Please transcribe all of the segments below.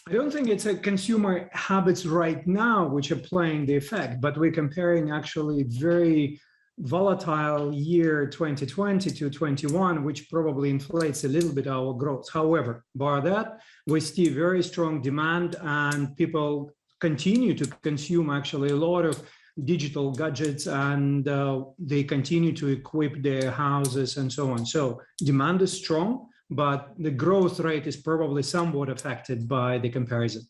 I don't think it's a consumer habits right now which are playing the effect, but we're comparing actually very volatile year 2020 to 21, which probably inflates a little bit our growth. However, bar that, we see very strong demand and people continue to consume actually a lot of digital gadgets, and they continue to equip their houses and so on. So demand is strong, but the growth rate is probably somewhat affected by the comparison.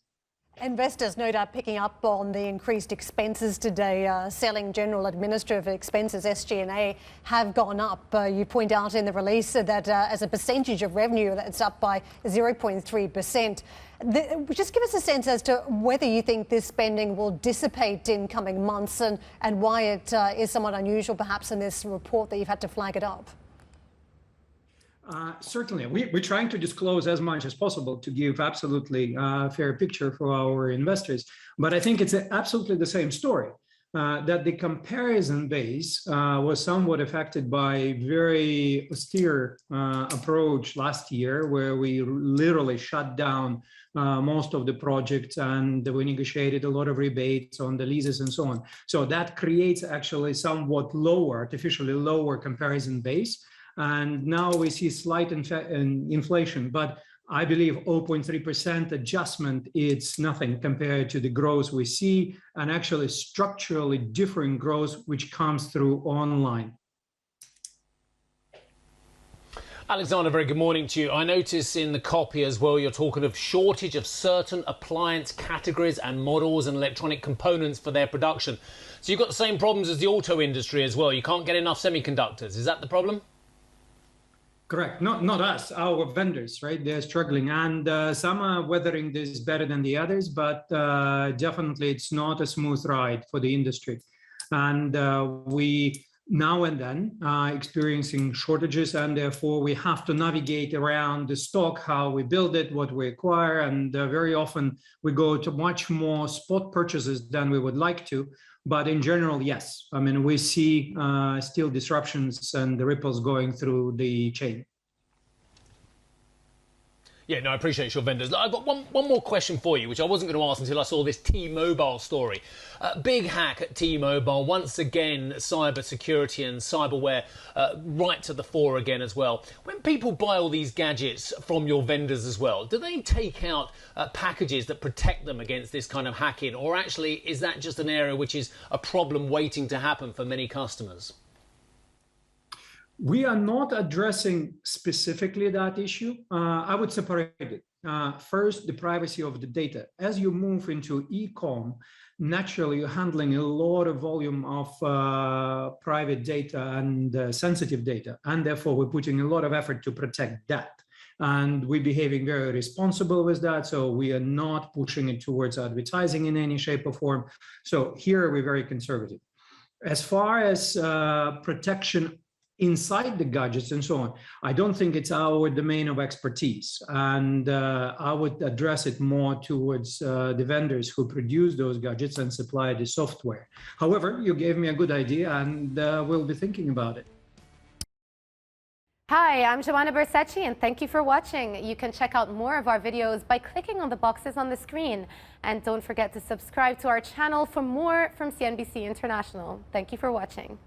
Investors no doubt picking up on the increased expenses today. Selling general administrative expenses, SG&A, have gone up. You point out in the release that as a percentage of revenue, that's up by 0.3%. Just give us a sense as to whether you think this spending will dissipate in coming months and why it is somewhat unusual perhaps in this report that you've had to flag it up. Certainly, we're trying to disclose as much as possible to give absolutely fair picture for our investors. But I think it's absolutely the same story, that the comparison base was somewhat affected by very austere approach last year, where we literally shut down most of the projects and we negotiated a lot of rebates on the leases and so on. So that creates actually somewhat lower, artificially lower comparison base. And now we see slight inflation, but I believe 0.3% adjustment, it's nothing compared to the growth we see, and actually structurally different growth which comes through online. Alexander, very good morning to you. I notice in the copy as well, you're talking of shortage of certain appliance categories and models and electronic components for their production. So you've got the same problems as the auto industry as well. You can't get enough semiconductors. Is that the problem? Correct. Not us, our vendors, right? They're struggling, and some are weathering this better than the others, but definitely it's not a smooth ride for the industry. And we now and then experiencing shortages, and therefore we have to navigate around the stock, how we build it, what we acquire, and very often we go to much more spot purchases than we would like to. But in general, yes. I mean, we see still disruptions and the ripples going through the chain. Yeah, no, I appreciate your vendors. I've got one more question for you, which I wasn't going to ask until I saw this T-Mobile story. Big hack at T-Mobile. Once again, cyber security and cyberware right to the fore again as well. When people buy all these gadgets from your vendors as well, do they take out packages that protect them against this kind of hacking? Or actually, is that just an area which is a problem waiting to happen for many customers? We are not addressing specifically that issue. I would separate it. First, the privacy of the data. As you move into e-com, naturally you're handling a lot of volume of private data and sensitive data, and therefore we're putting a lot of effort to protect that. And we're behaving very responsible with that, so we are not pushing it towards advertising in any shape or form. So here we're very conservative. As far as protection inside the gadgets and so on, I don't think it's our domain of expertise, and I would address it more towards the vendors who produce those gadgets and supply the software. However, you gave me a good idea, and we'll be thinking about it. Hi, I'm Joanna Bersecci, and thank you for watching. You can check out more of our videos by clicking on the boxes on the screen. And don't forget to subscribe to our channel for more from CNBC International. Thank you for watching.